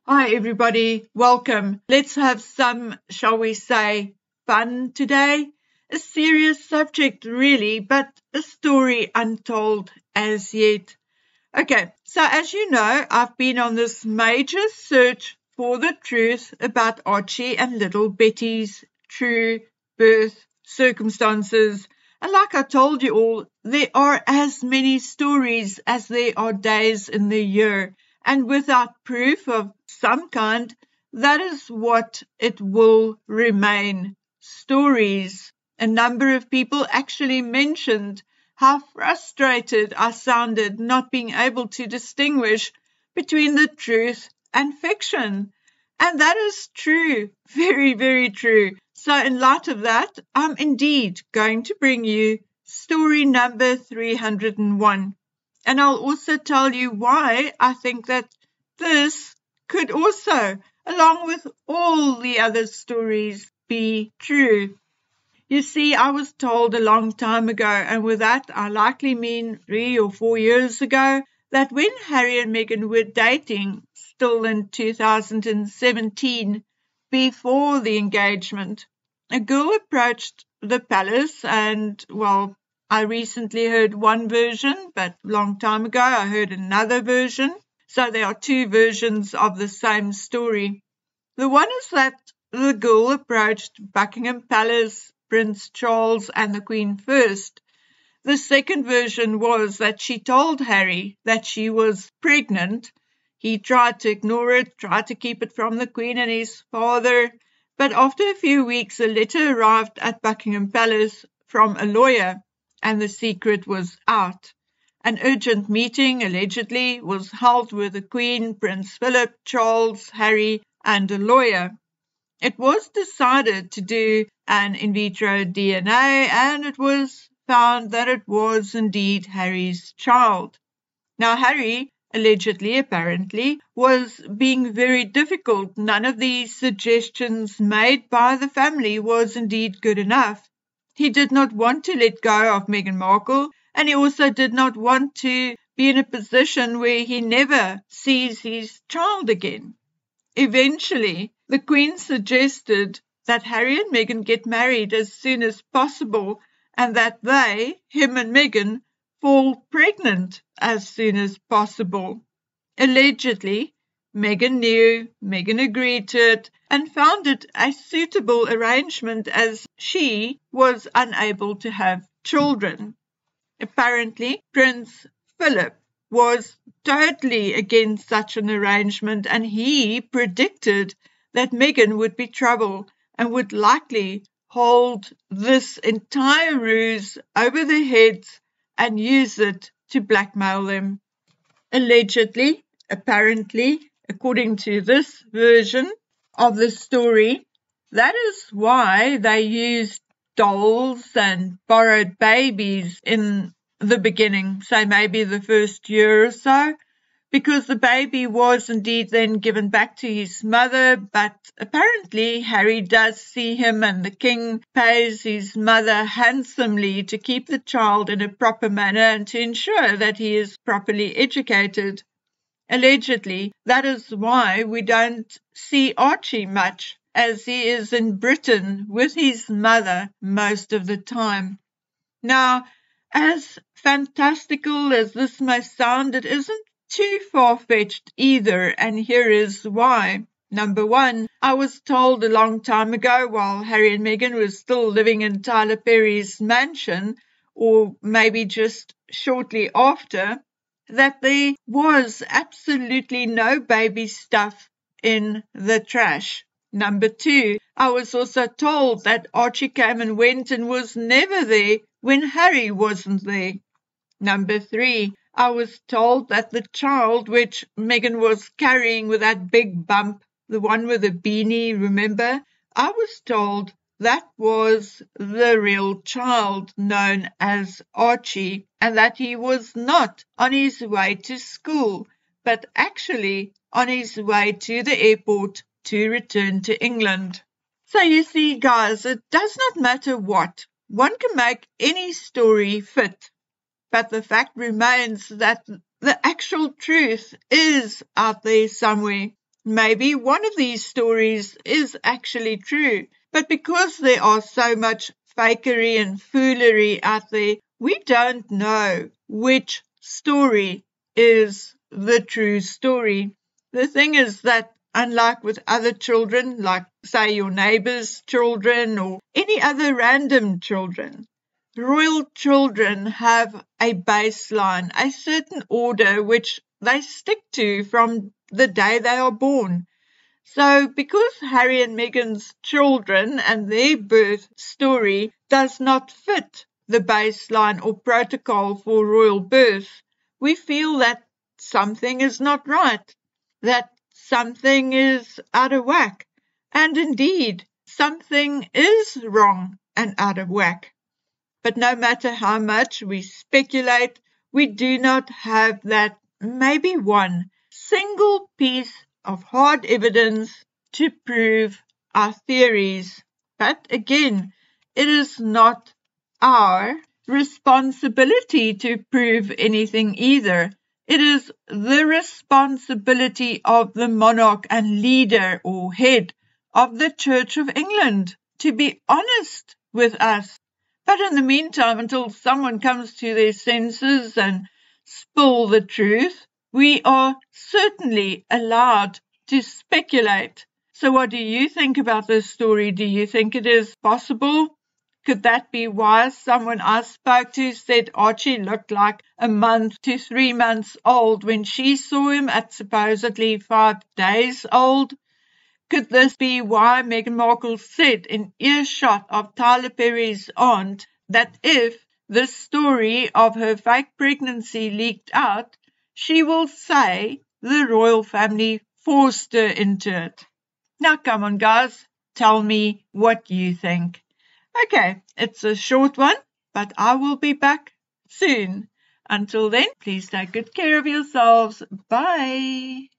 Hi, everybody. Welcome. Let's have some, shall we say, fun today. A serious subject, really, but a story untold as yet. Okay, so as you know, I've been on this major search for the truth about Archie and little Betty's true birth circumstances. And like I told you all, there are as many stories as there are days in the year. And without proof of some kind, that is what it will remain. Stories. A number of people actually mentioned how frustrated I sounded not being able to distinguish between the truth and fiction. And that is true, very, very true. So in light of that, I'm indeed going to bring you story number 301. And I'll also tell you why I think that this could also, along with all the other stories, be true. You see, I was told a long time ago, and with that I likely mean 3 or 4 years ago, that when Harry and Meghan were dating, still in 2017, before the engagement, a girl approached the palace and, well, I recently heard one version, but a long time ago I heard another version. So there are two versions of the same story. The one is that the girl approached Buckingham Palace, Prince Charles and the Queen first. The second version was that she told Harry that she was pregnant. He tried to ignore it, tried to keep it from the Queen and his father, but after a few weeks a letter arrived at Buckingham Palace from a lawyer, and the secret was out. An urgent meeting, allegedly, was held with the Queen, Prince Philip, Charles, Harry, and a lawyer. It was decided to do an in vitro DNA, and it was found that it was indeed Harry's child. Now, Harry, allegedly, apparently, was being very difficult. None of the suggestions made by the family was indeed good enough. He did not want to let go of Meghan Markle, and he also did not want to be in a position where he never sees his child again. Eventually, the Queen suggested that Harry and Meghan get married as soon as possible and that they, him and Meghan, fall pregnant as soon as possible. Allegedly, Meghan knew, Meghan agreed to it, and found it a suitable arrangement as she was unable to have children. Apparently, Prince Philip was totally against such an arrangement, and he predicted that Meghan would be trouble and would likely hold this entire ruse over their heads and use it to blackmail them. Allegedly, apparently, according to this version of the story, that is why they used dolls and borrowed babies in the beginning, say maybe the first year or so, because the baby was indeed then given back to his mother, but apparently Harry does see him and the king pays his mother handsomely to keep the child in a proper manner and to ensure that he is properly educated. Allegedly, that is why we don't see Archie much, as he is in Britain with his mother most of the time. Now, as fantastical as this may sound, it isn't too far-fetched either, and here is why. Number one, I was told a long time ago while Harry and Meghan were still living in Tyler Perry's mansion, or maybe just shortly after, that there was absolutely no baby stuff in the trash. Number two, I was also told that Archie came and went and was never there when Harry wasn't there. Number three, I was told that the child which Meghan was carrying with that big bump, the one with the beanie, remember? I was told that was the real child known as Archie, and that he was not on his way to school, but actually on his way to the airport to return to England. So you see, guys, it does not matter what. One can make any story fit, but the fact remains that the actual truth is out there somewhere. maybe one of these stories is actually true. But because there are so much fakery and foolery out there, we don't know which story is the true story. The thing is that unlike with other children, like say your neighbor's children or any other random children, royal children have a baseline, a certain order which they stick to from the day they are born. So because Harry and Meghan's children and their birth story does not fit the baseline or protocol for royal birth, we feel that something is not right, that something is out of whack. And indeed, something is wrong and out of whack. But no matter how much we speculate, we do not have that maybe one single piece of hard evidence to prove our theories. But again, it is not our responsibility to prove anything either. It is the responsibility of the monarch and leader or head of the Church of England to be honest with us. But in the meantime, until someone comes to their senses and spill the truth, we are certainly allowed to speculate. So what do you think about this story? Do you think it is possible? Could that be why someone I spoke to said Archie looked like a month to 3 months old when she saw him at supposedly 5 days old? Could this be why Meghan Markle said in earshot of Tyler Perry's aunt that if this story of her fake pregnancy leaked out, she will say the royal family forced her into it? Now come on guys, tell me what you think. Okay, it's a short one, but I will be back soon. Until then, please take good care of yourselves. Bye.